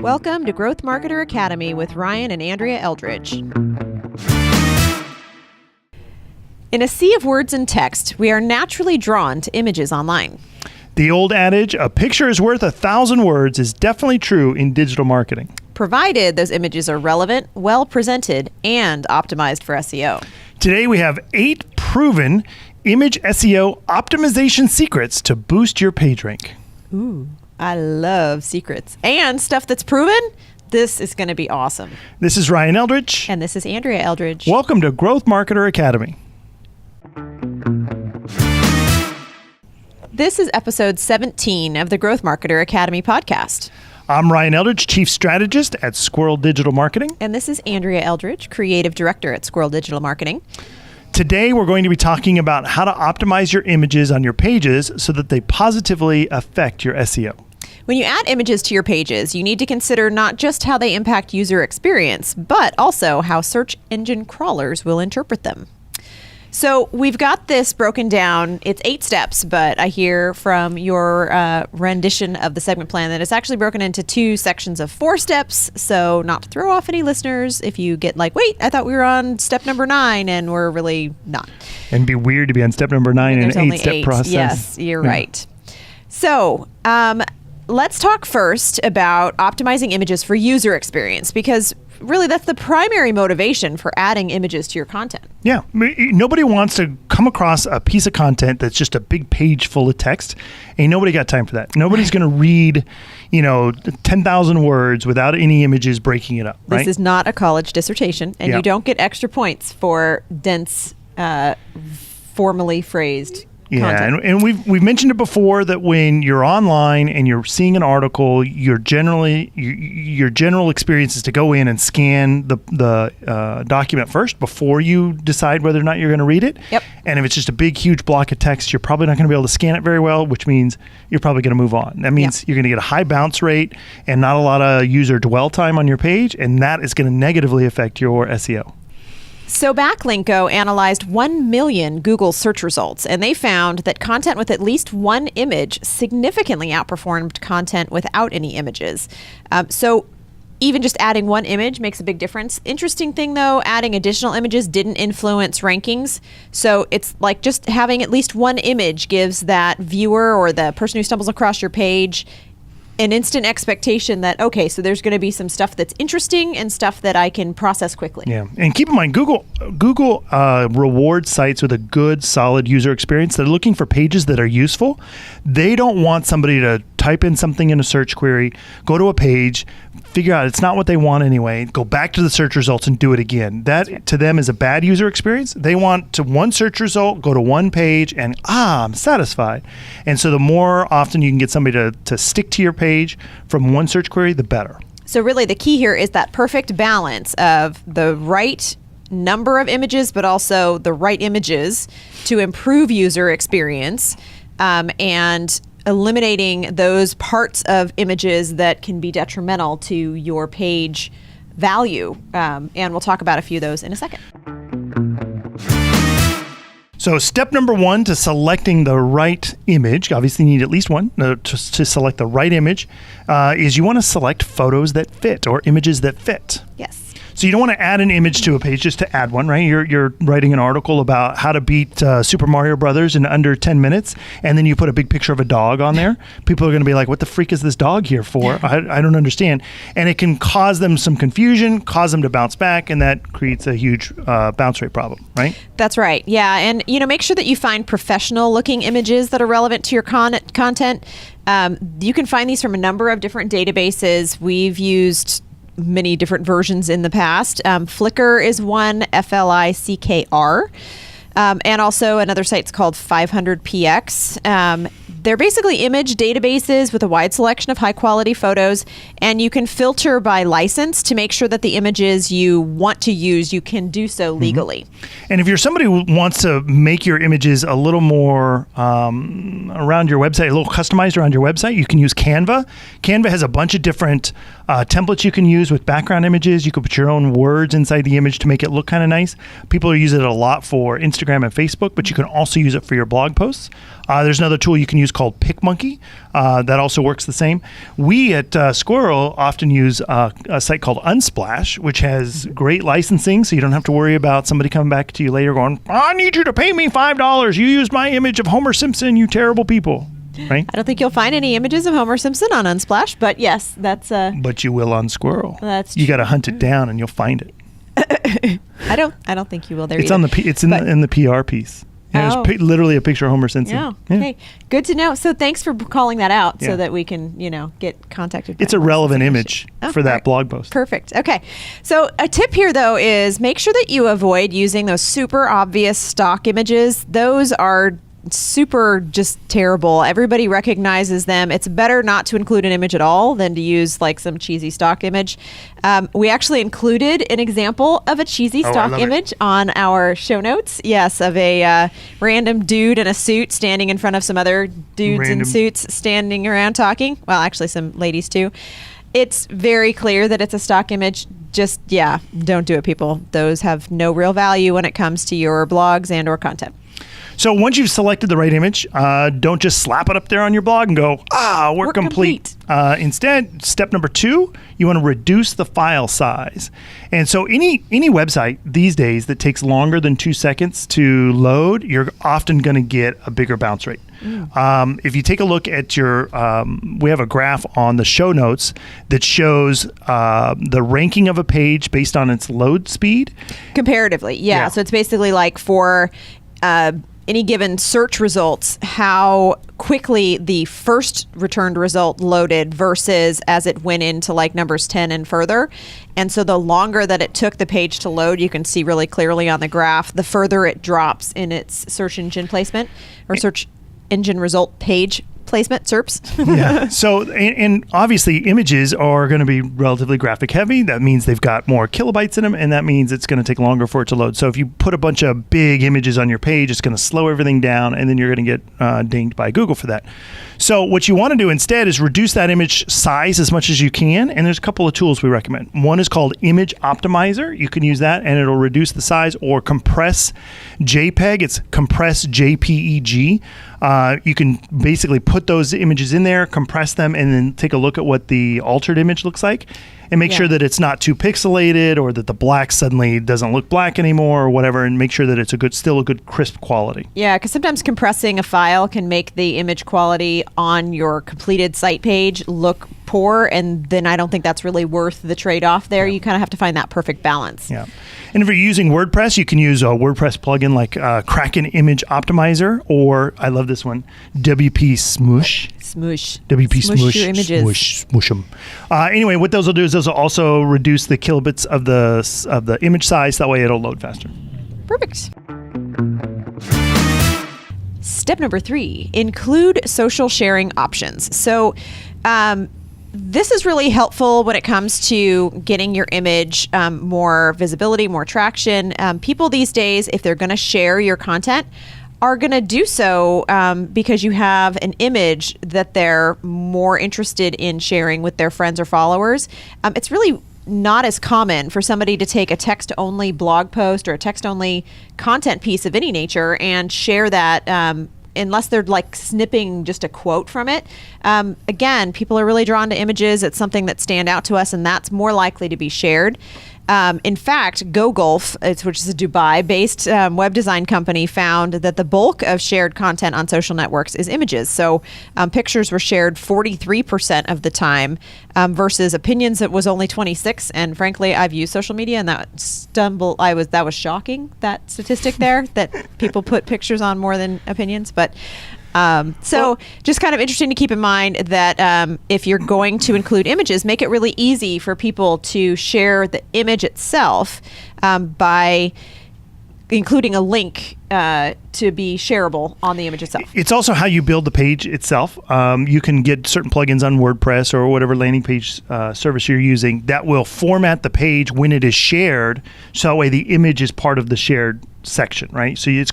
Welcome to Growth Marketer Academy with Ryan and Andrea Eldridge. In a sea of words and text, we are naturally drawn to images online. The old adage, a picture is worth 1,000 words, is definitely true in digital marketing, provided those images are relevant, well presented, and optimized for SEO. Today we have 8 proven image SEO optimization secrets to boost your PageRank. Ooh, I love secrets and stuff that's proven. This is going to be awesome. This is Ryan Eldridge. And this is Andrea Eldridge. Welcome to Growth Marketer Academy. This is episode 17 of the Growth Marketer Academy podcast. I'm Ryan Eldridge, Chief Strategist at Squirrel Digital Marketing. And this is Andrea Eldridge, Creative Director at Squirrel Digital Marketing. Today, we're going to be talking about how to optimize your images on your pages so that they positively affect your SEO. When you add images to your pages, you need to consider not just how they impact user experience, but also how search engine crawlers will interpret them. So we've got this broken down. It's 8 steps, but I hear from your rendition of the segment plan that it's actually broken into 2 sections of 4 steps. So not to throw off any listeners if you get like, wait, I thought we were on step number 9 and we're really not. And it'd be weird to be on step number 9 in an 8-step process. Yes, you're right. So let's talk first about optimizing images for user experience, because really that's the primary motivation for adding images to your content. Yeah. Nobody wants to come across a piece of content that's just a big page full of text. Ain't nobody got time for that. Nobody's going to read, 10,000 words without any images breaking it up, right? This is not a college dissertation, and you don't get extra points for dense, formally phrased content. And we've mentioned it before that when you're online and you're seeing an article, your general experience is to go in and scan the document first before you decide whether or not you're going to read it. Yep. And if it's just a big, huge block of text, you're probably not going to be able to scan it very well, which means you're probably going to move on. That means you're going to get a high bounce rate and not a lot of user dwell time on your page, and that is going to negatively affect your SEO. So Backlinko analyzed 1 million Google search results, and they found that content with at least one image significantly outperformed content without any images. So even just adding one image makes a big difference. Interesting thing though, adding additional images didn't influence rankings. So it's like just having at least one image gives that viewer or the person who stumbles across your page an instant expectation that, okay, so there's going to be some stuff that's interesting and stuff that I can process quickly. Yeah, and keep in mind, Google rewards sites with a good, solid user experience. They're looking for pages that are useful. They don't want somebody to type in something in a search query, go to a page, figure out it's not what they want anyway, go back to the search results and do it again. That, to them, is a bad user experience. They want to one search result, go to one page, and I'm satisfied. And so the more often you can get somebody to stick to your page from one search query, the better. So really the key here is that perfect balance of the right number of images, but also the right images to improve user experience, and eliminating those parts of images that can be detrimental to your page value. And we'll talk about a few of those in a second. So step number 1 to selecting the right image, obviously you need at least one to select the right image, is you want to select photos that fit or images that fit. Yes. So you don't want to add an image to a page just to add one, right? You're writing an article about how to beat Super Mario Brothers in under 10 minutes, and then you put a big picture of a dog on there. People are going to be like, what the freak is this dog here for? I don't understand. And it can cause them some confusion, cause them to bounce back, and that creates a huge bounce rate problem, right? That's right. Yeah. And, make sure that you find professional looking images that are relevant to your content. You can find these from a number of different databases. We've used many different versions in the past. Flickr is one, FLICKR. And also another site's called 500px. They're basically image databases with a wide selection of high quality photos, and you can filter by license to make sure that the images you want to use, you can do so legally. And if you're somebody who wants to make your images a little more around your website, a little customized around your website, you can use Canva. Canva has a bunch of different templates you can use with background images. You can put your own words inside the image to make it look kind of nice. People use it a lot for Instagram Instagram and Facebook, but you can also use it for your blog posts. There's another tool you can use called PicMonkey that also works the same. We at Squirrel often use a site called Unsplash, which has great licensing, so you don't have to worry about somebody coming back to you later going, I need you to pay me $5. You used my image of Homer Simpson, you terrible people. Right? I don't think you'll find any images of Homer Simpson on Unsplash, but yes, that's But you will on Squirrel. That's you got to hunt it down and you'll find it. I don't think you will there. It's either. on in the PR piece. And It's literally a picture of Homer Simpson. Yeah. Okay. Good to know. So thanks for calling that out so that we can, get contacted. It's a relevant image for that blog post. Perfect. Okay. So a tip here, though, is make sure that you avoid using those super obvious stock images. Those are super just terrible. Everybody recognizes them. It's better not to include an image at all than to use like some cheesy stock image. We actually included an example of a cheesy stock image on our show notes. Yes, of a random dude in a suit standing in front of some other dudes in suits standing around talking. Well, actually some ladies too. It's very clear that it's a stock image. Just, don't do it, people. Those have no real value when it comes to your blogs and or content. So once you've selected the right image, don't just slap it up there on your blog and go, we're complete. Instead, step number 2, you want to reduce the file size. And so any website these days that takes longer than 2 seconds to load, you're often going to get a bigger bounce rate. If you take a look at we have a graph on the show notes that shows the ranking of a page based on its load speed. Comparatively, yeah. So it's basically like for any given search results, how quickly the first returned result loaded versus as it went into like numbers 10 and further. And so the longer that it took the page to load, you can see really clearly on the graph, the further it drops in its search engine placement or search engine result page placement, SERPs. Yeah. So, and obviously images are going to be relatively graphic heavy. That means they've got more kilobytes in them, and that means it's going to take longer for it to load. So if you put a bunch of big images on your page, it's going to slow everything down, and then you're going to get dinged by Google for that. So what you want to do instead is reduce that image size as much as you can, and there's a couple of tools we recommend. One is called Image Optimizer. You can use that, and it'll reduce the size, or Compress JPEG. It's Compress JPEG. You can basically put those images in there, compress them, and then take a look at what the altered image looks like and make sure that it's not too pixelated or that the black suddenly doesn't look black anymore or whatever, and make sure that it's still a good crisp quality. Yeah, because sometimes compressing a file can make the image quality on your completed site page look poor, and then I don't think that's really worth the trade-off there. You kind of have to find that perfect balance. Yeah. And if you're using WordPress, you can use a WordPress plugin like Kraken Image Optimizer, or I love this one, WP Smoosh. Smoosh. WP Smoosh. Your images. Smoosh them. Anyway, what those will do is those will also reduce the kilobits of the image size. That way it'll load faster. Perfect. Step number 3, include social sharing options. So this is really helpful when it comes to getting your image more visibility, more traction. People these days, if they're going to share your content, are going to do so because you have an image that they're more interested in sharing with their friends or followers. It's really not as common for somebody to take a text-only blog post or a text-only content piece of any nature and share that unless they're like snipping just a quote from it. Again, people are really drawn to images. It's something that stand out to us, and that's more likely to be shared. In fact, GoGolf, which is a Dubai-based web design company, found that the bulk of shared content on social networks is images. So pictures were shared 43% of the time versus opinions that was only 26%. And frankly, I've used social media, and that was shocking, that statistic there, that people put pictures on more than opinions. But just kind of interesting to keep in mind that if you're going to include images, make it really easy for people to share the image itself by including a link to be shareable on the image itself. It's also how you build the page itself. You can get certain plugins on WordPress or whatever landing page service you're using that will format the page when it is shared, so that way the image is part of the shared section, right? So it's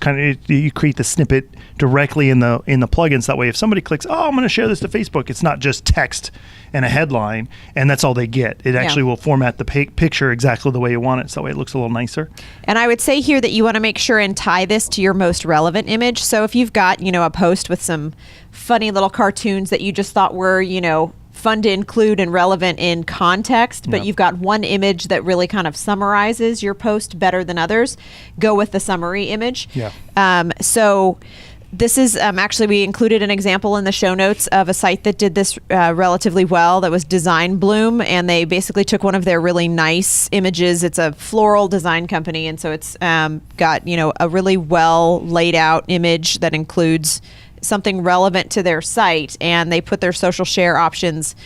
you create the snippet directly in the plugins. That way, if somebody clicks, oh, I'm going to share this to Facebook, it's not just text and a headline, and that's all they get. It actually will format the picture exactly the way you want it, so that way it looks a little nicer. And I would say here that you want to make sure and tie this to your most relevant image. So if you've got, a post with some funny little cartoons that you just thought were, fun to include and relevant in context, but you've got one image that really kind of summarizes your post better than others, go with the summary image. So this is actually, we included an example in the show notes of a site that did this relatively well. That was Design Bloom, and they basically took one of their really nice images. It's a floral design company, and so it's got a really well laid out image that includes something relevant to their site, and they put their social share options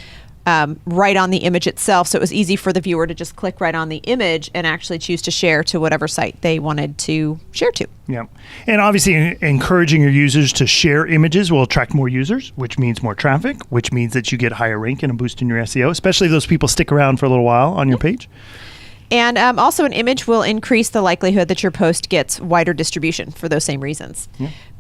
right on the image itself, so it was easy for the viewer to just click right on the image and actually choose to share to whatever site they wanted to share to. Yeah, and obviously encouraging your users to share images will attract more users, which means more traffic, which means that you get higher rank and a boost in your SEO, especially if those people stick around for a little while on your page. And also an image will increase the likelihood that your post gets wider distribution for those same reasons.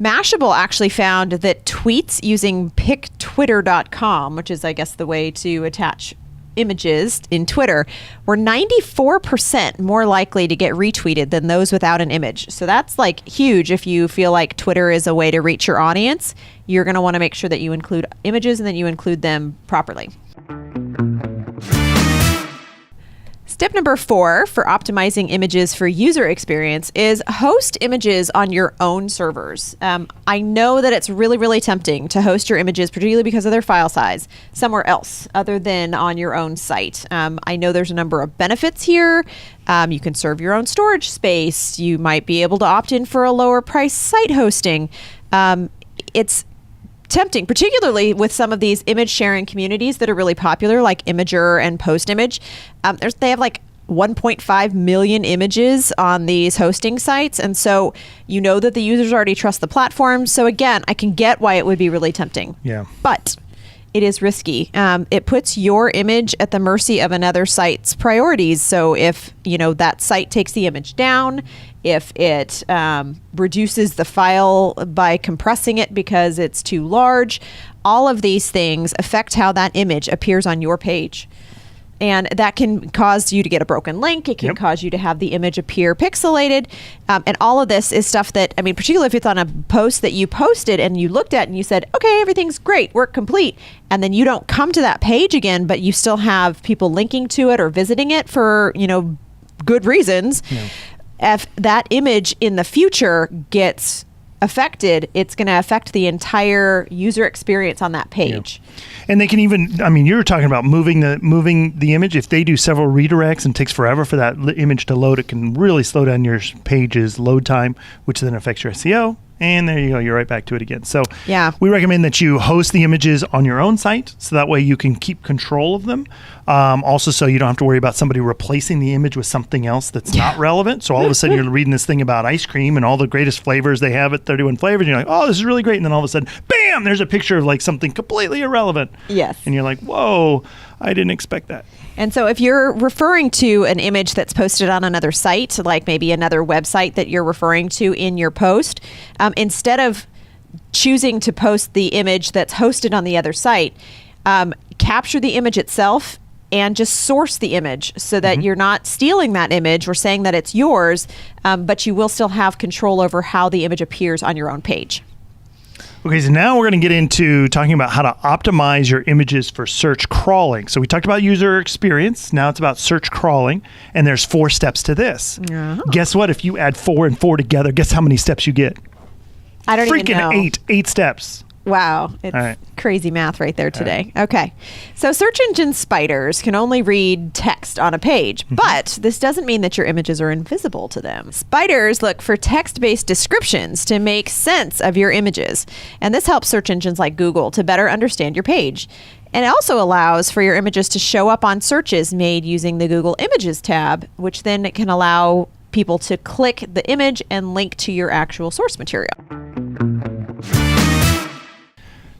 Mashable actually found that tweets using pictwitter.com, which is, I guess, the way to attach images in Twitter, were 94% more likely to get retweeted than those without an image. So that's like huge. If you feel like Twitter is a way to reach your audience, you're going to want to make sure that you include images and that you include them properly. Step number 4 for optimizing images for user experience is host images on your own servers. I know that it's really, really tempting to host your images, particularly because of their file size, somewhere else other than on your own site. I know there's a number of benefits here. You can serve your own storage space. You might be able to opt in for a lower price site hosting. It's tempting, particularly with some of these image sharing communities that are really popular, like Imager and Postimage. They have like 1.5 million images on these hosting sites. And so you know that the users already trust the platform. So again, I can get why it would be really tempting. Yeah. But it is risky. It puts your image at the mercy of another site's priorities. So if, that site takes the image down, if it reduces the file by compressing it because it's too large, all of these things affect how that image appears on your page. And that can cause you to get a broken link. It can cause you to have the image appear pixelated. And all of this is stuff that, particularly if it's on a post that you posted and you looked at and you said, okay, everything's great, work complete. And then you don't come to that page again, but you still have people linking to it or visiting it for, good reasons. Yeah. If that image in the future gets affected, it's going to affect the entire user experience on that page. Yeah. And they can even, you were talking about moving the image. If they do several redirects and takes forever for that image to load, it can really slow down your page's load time, which then affects your SEO. And there you go, you're right back to it again. So we recommend that you host the images on your own site, so that way you can keep control of them. Also, so you don't have to worry about somebody replacing the image with something else that's not relevant. So all of a sudden you're reading this thing about ice cream and all the greatest flavors they have at 31 flavors. And you're like, oh, this is really great. And then all of a sudden, bam, there's a picture of like something completely irrelevant. Yes. And you're like, whoa, I didn't expect that. And so if you're referring to an image that's posted on another site, like maybe another website that you're referring to in your post, instead of choosing to post the image that's hosted on the other site, capture the image itself and just source the image so that you're not stealing that image or saying that it's yours, but you will still have control over how the image appears on your own page. Okay, so now we're going to get into talking about how to optimize your images for search crawling. So we talked about user experience. Now it's about search crawling, and there's 4 steps to this. Guess what? If you add 4 and 4 together, guess how many steps you get? I don't even know. Freaking 8 steps. Wow, it's crazy math right there today. Okay, so search engine spiders can only read text on a page, but this doesn't mean that your images are invisible to them. Spiders look for text-based descriptions to make sense of your images, and this helps search engines like Google to better understand your page. And it also allows for your images to show up on searches made using the Google Images tab, which then it can allow people to click the image and link to your actual source material.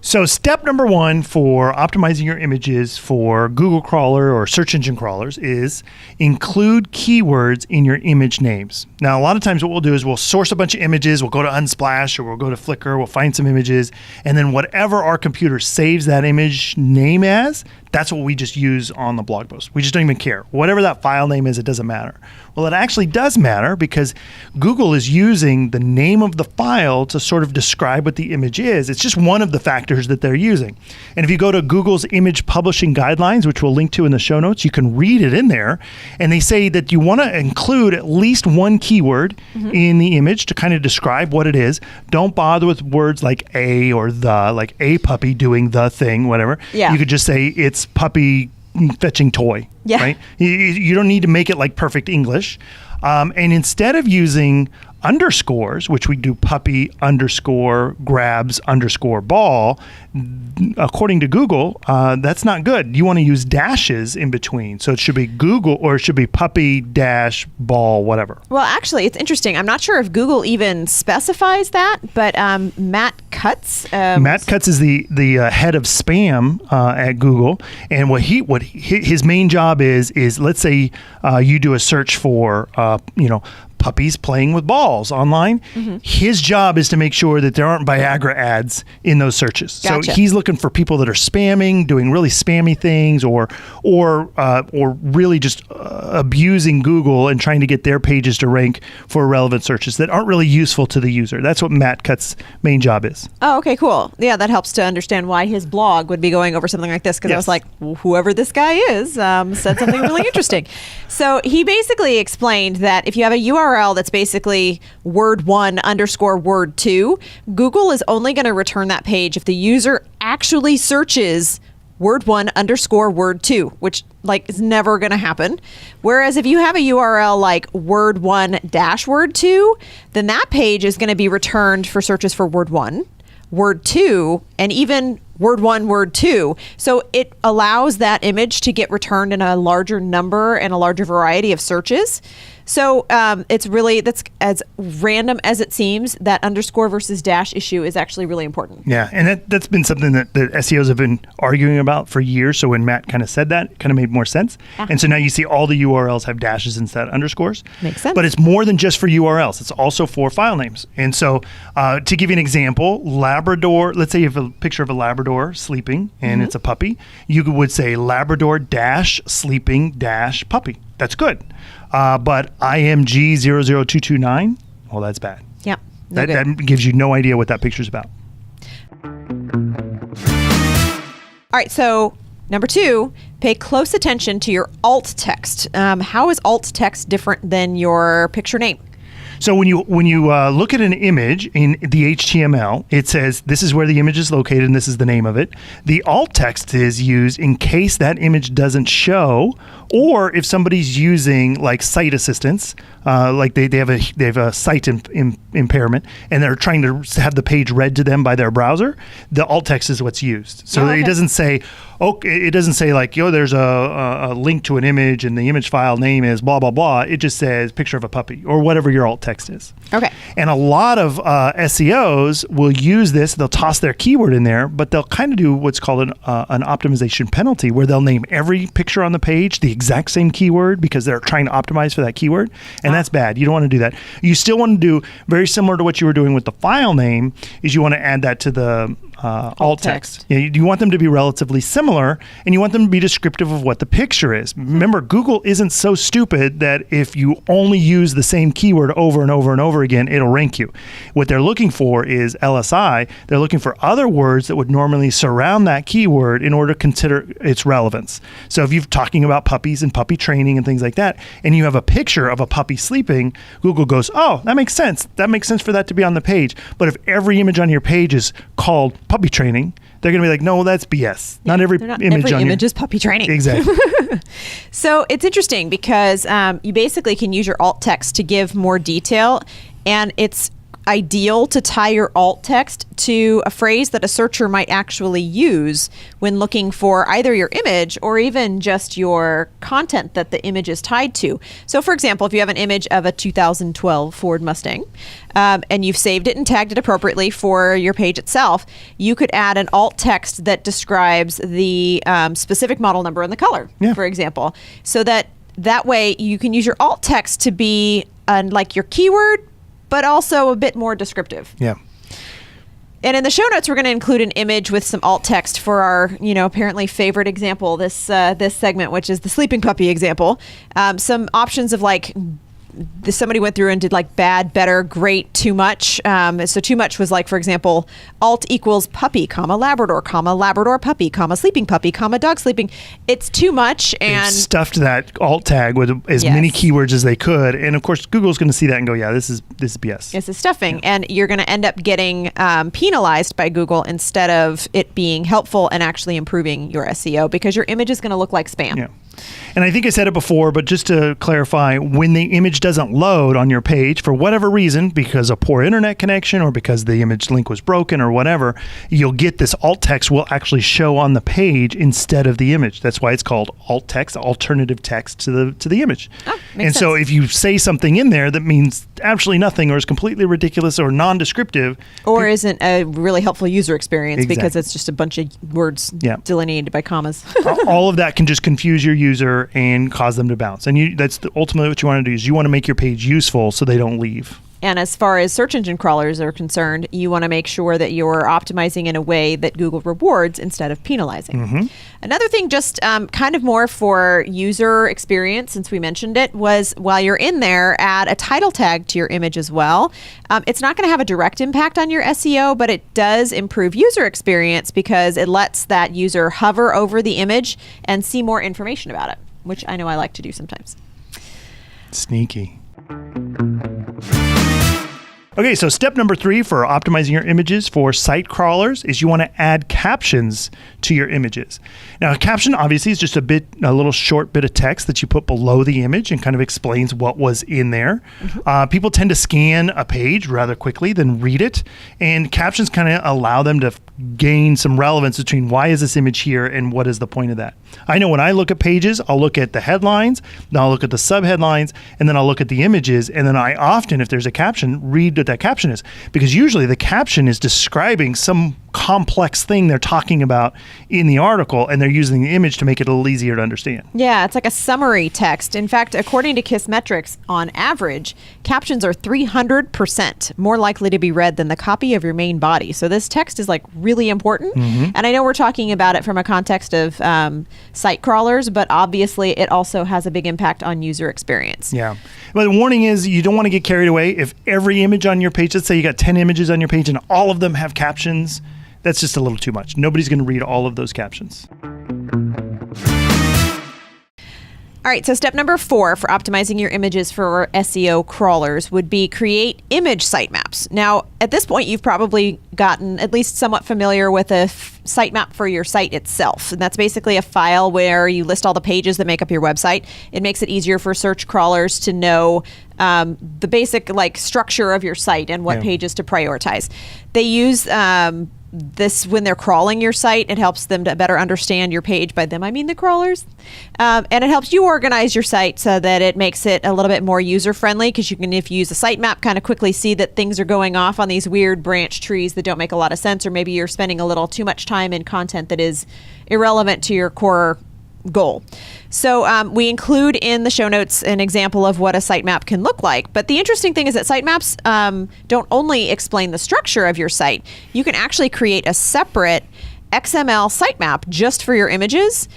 So step number one for optimizing your images for Google crawler or search engine crawlers is include keywords in your image names. Now, a lot of times what we'll do is we'll source a bunch of images, we'll go to Unsplash or we'll go to Flickr, we'll find some images, and then whatever our computer saves that image name as, that's what we just use on the blog post. We just don't even care. Whatever that file name is, it doesn't matter. Well, it actually does matter because Google is using the name of the file to sort of describe what the image is. It's just one of the factors that they're using. And if you go to Google's image publishing guidelines, which we'll link to in the show notes, you can read it in there. And they say that you want to include at least one keyword in the image to kind of describe what it is. Don't bother with words like a or the, like a puppy doing the thing, whatever. Yeah. You could just say it's puppy fetching toy, right? You don't need to make it like perfect English. And instead of using underscores, which we do puppy underscore grabs underscore ball, according to Google, that's not good. You want to use dashes in between. So it should be Google or it should be puppy dash ball, whatever. Well, actually, it's interesting. I'm not sure if Google even specifies that, but Matt Cutts. Matt Cutts is the head of spam at Google, and what his main job is let's say you do a search for puppies playing with balls online. His job is to make sure that there aren't Viagra ads in those searches. Gotcha. So he's looking for people that are spamming, doing really spammy things, or really just abusing Google and trying to get their pages to rank for relevant searches that aren't really useful to the user. That's what Matt Cutts' main job is. Oh, okay, cool. Yeah, that helps to understand why his blog would be going over something like this, because I was like, whoever this guy is said something really interesting. So he basically explained that if you have a URL that's basically word1 underscore word2, Google is only going to return that page if the user actually searches word1 underscore word2, which is never going to happen. Whereas if you have a URL like word1 dash word2, then that page is going to be returned for searches for word1, word2, and even word1, word2. So it allows that image to get returned in a larger number and a larger variety of searches. So it's really, that's as random as it seems, that underscore versus dash issue is actually really important. Yeah, and that's been something that the SEOs have been arguing about for years. So when Matt kind of said that, it kind of made more sense. And so now you see all the URLs have dashes instead of underscores. Makes sense. But it's more than just for URLs. It's also for file names. And so to give you an example, Labrador, let's say you have a picture of a Labrador sleeping and it's a puppy. You would say Labrador dash sleeping dash puppy. That's good. But IMG 00229, well, that's bad. Yeah. That gives you no idea what that picture's about. All right. So number 2, pay close attention to your alt text. How is alt text different than your picture name? So when you look at an image in the HTML, it says this is where the image is located and this is the name of it. The alt text is used in case that image doesn't show, or if somebody's using like site assistance, like they have a site impairment and they're trying to have the page read to them by their browser, the alt text is what's used. So it doesn't say, it doesn't say like, there's a link to an image and the image file name is blah, blah, blah. It just says picture of a puppy or whatever your alt text is. Okay. And a lot of SEOs will use this. They'll toss their keyword in there, but they'll kind of do what's called an optimization penalty, where they'll name every picture on the page the exact same keyword because they're trying to optimize for that keyword. And that's bad. You don't want to do that. You still want to do very similar to what you were doing with the file name, is you want to add that to the alt text. You want them to be relatively similar, and you want them to be descriptive of what the picture is. Remember, Google isn't so stupid that if you only use the same keyword over and over and over again, it'll rank you. What they're looking for is LSI. They're looking for other words that would normally surround that keyword in order to consider its relevance. So if you're talking about puppies and puppy training and things like that, and you have a picture of a puppy sleeping, Google goes, oh, that makes sense. That makes sense for that to be on the page. But if every image on your page is called puppy training, they're going to be like, no, that's BS. Not every image is puppy training. Exactly. So it's interesting because you basically can use your alt text to give more detail, and it's ideal to tie your alt text to a phrase that a searcher might actually use when looking for either your image or even just your content that the image is tied to. So for example, if you have an image of a 2012 Ford Mustang and you've saved it and tagged it appropriately for your page itself, you could add an alt text that describes the specific model number and the color, for example, so that way you can use your alt text to be like your keyword, but also a bit more descriptive. Yeah. And in the show notes, we're going to include an image with some alt text for our, apparently favorite example, this segment, which is the sleeping puppy example. Some options of like, somebody went through and did like bad, better, great, too much. So too much was like, for example, alt equals puppy, Labrador puppy, sleeping puppy, dog sleeping. It's too much. And they've stuffed that alt tag with as many keywords as they could. And of course, Google's going to see that and go, yeah, this is BS. This is stuffing. Yeah. And you're going to end up getting penalized by Google instead of it being helpful and actually improving your SEO because your image is going to look like spam. Yeah. And I think I said it before, but just to clarify, when the image doesn't load on your page for whatever reason, because of poor internet connection or because the image link was broken or whatever, you'll get this alt text will actually show on the page instead of the image. That's why it's called alt text, alternative text to the image. Oh, and sense. So if you say something in there that means absolutely nothing or is completely ridiculous or non-descriptive, or isn't a really helpful user experience because it's just a bunch of words delineated by commas. All of that can just confuse your user and cause them to bounce. And that's ultimately what you want to do is you want to make your page useful so they don't leave. And as far as search engine crawlers are concerned, you want to make sure that you're optimizing in a way that Google rewards instead of penalizing. Mm-hmm. Another thing, just kind of more for user experience, since we mentioned it, was while you're in there, add a title tag to your image as well. It's not going to have a direct impact on your SEO, but it does improve user experience because it lets that user hover over the image and see more information about it, which I know I like to do sometimes. Sneaky. Okay, so step number 3 for optimizing your images for site crawlers is you want to add captions to your images. Now, a caption obviously is just a little short bit of text that you put below the image and kind of explains what was in there. Mm-hmm. People tend to scan a page rather quickly than read it, and captions kind of allow them to gain some relevance between why is this image here and what is the point of that. I know when I look at pages, I'll look at the headlines, then I'll look at the subheadlines, and then I'll look at the images, and then I often, if there's a caption, read what that caption is, because usually the caption is describing some complex thing they're talking about in the article, and they're using the image to make it a little easier to understand. Yeah, it's like a summary text. In fact, according to Kissmetrics, on average, captions are 300% more likely to be read than the copy of your main body. So this text is like really important. Mm-hmm. And I know we're talking about it from a context of site crawlers, but obviously it also has a big impact on user experience. Yeah. But the warning is you don't want to get carried away. If every image on your page, let's say you got 10 images on your page and all of them have captions, that's just a little too much. Nobody's going to read all of those captions. All right, so step number 4 for optimizing your images for SEO crawlers would be create image sitemaps. Now, at this point, you've probably gotten at least somewhat familiar with a sitemap for your site itself. And that's basically a file where you list all the pages that make up your website. It makes it easier for search crawlers to know the basic structure of your site and what pages to prioritize. They use this when they're crawling your site. It helps them to better understand your page. By them, I mean the crawlers. And it helps you organize your site so that it makes it a little bit more user-friendly, because you can, if you use a sitemap, kind of quickly see that things are going off on these weird branch trees that don't make a lot of sense, or maybe you're spending a little too much time in content that is irrelevant to your core goal. So we include in the show notes an example of what a sitemap can look like. But the interesting thing is that sitemaps don't only explain the structure of your site. You can actually create a separate XML sitemap just for your images,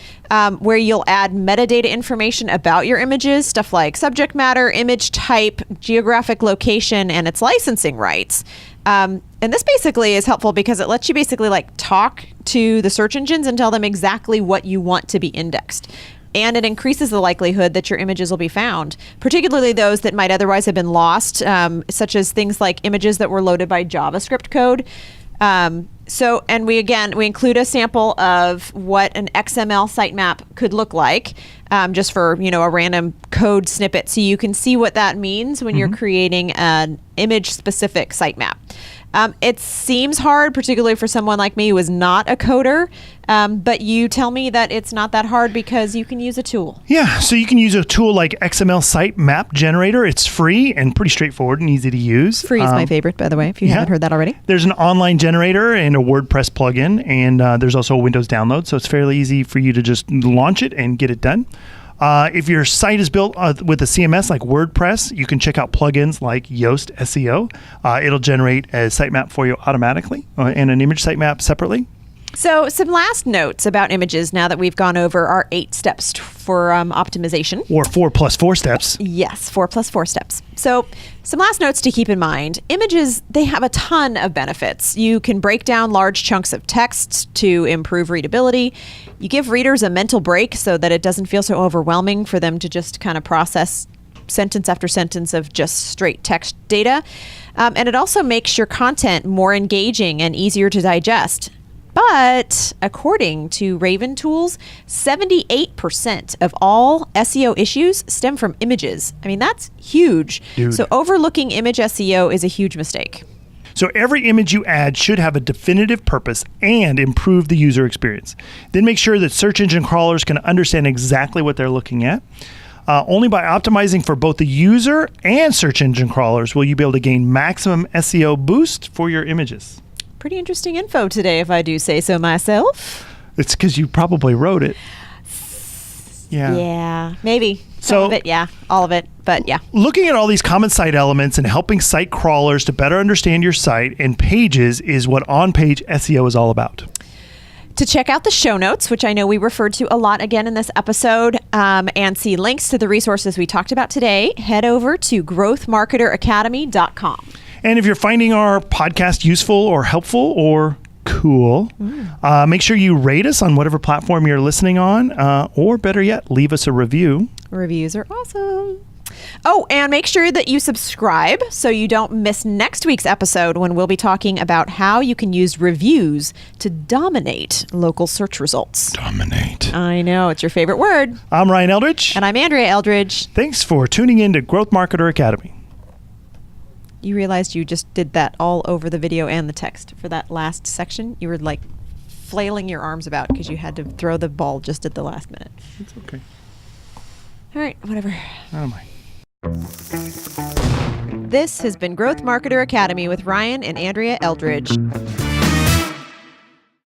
where you'll add metadata information about your images, stuff like subject matter, image type, geographic location, and its licensing rights. And this basically is helpful because it lets you basically talk to the search engines and tell them exactly what you want to be indexed. And it increases the likelihood that your images will be found, particularly those that might otherwise have been lost, such as things like images that were loaded by JavaScript code. So, and we include a sample of what an XML sitemap could look like, just for, a random code snippet. So you can see what that means when you're creating an image specific sitemap. It seems hard, particularly for someone like me who is not a coder, but you tell me that it's not that hard because you can use a tool. Yeah, so you can use a tool like XML Sitemap Generator. It's free and pretty straightforward and easy to use. Free is my favorite, by the way, if you haven't heard that already. There's an online generator and a WordPress plugin, and there's also a Windows download, so it's fairly easy for you to just launch it and get it done. If your site is built with a CMS like WordPress, you can check out plugins like Yoast SEO. It'll generate a sitemap for you automatically and an image sitemap separately. So some last notes about images now that we've gone over our 8 steps for optimization. Or 4 plus 4 steps. Yes, 4 plus 4 steps. So some last notes to keep in mind. Images, they have a ton of benefits. You can break down large chunks of text to improve readability. You give readers a mental break so that it doesn't feel so overwhelming for them to just kind of process sentence after sentence of just straight text data. And it also makes your content more engaging and easier to digest. But according to Raven Tools, 78% of all SEO issues stem from images. I mean, that's huge. Dude. So overlooking image SEO is a huge mistake. So every image you add should have a definitive purpose and improve the user experience. Then make sure that search engine crawlers can understand exactly what they're looking at. Only by optimizing for both the user and search engine crawlers will you be able to gain maximum SEO boost for your images. Pretty interesting info today, if I do say so myself. It's because you probably wrote it. Yeah, maybe. So, some of it, yeah. All of it, but yeah. Looking at all these common site elements and helping site crawlers to better understand your site and pages is what on-page SEO is all about. To check out the show notes, which I know we referred to a lot again in this episode, and see links to the resources we talked about today, head over to growthmarketeracademy.com. And if you're finding our podcast useful or helpful or cool, make sure you rate us on whatever platform you're listening on, or better yet, leave us a review. Reviews are awesome. Oh, and make sure that you subscribe so you don't miss next week's episode when we'll be talking about how you can use reviews to dominate local search results. Dominate. I know, it's your favorite word. I'm Ryan Eldridge. And I'm Andrea Eldridge. Thanks for tuning in to Growth Marketer Academy. You realized you just did that all over the video and the text for that last section. You were like flailing your arms about because you had to throw the ball just at the last minute. It's okay. All right, whatever. Oh my. This has been Growth Marketer Academy with Ryan and Andrea Eldridge.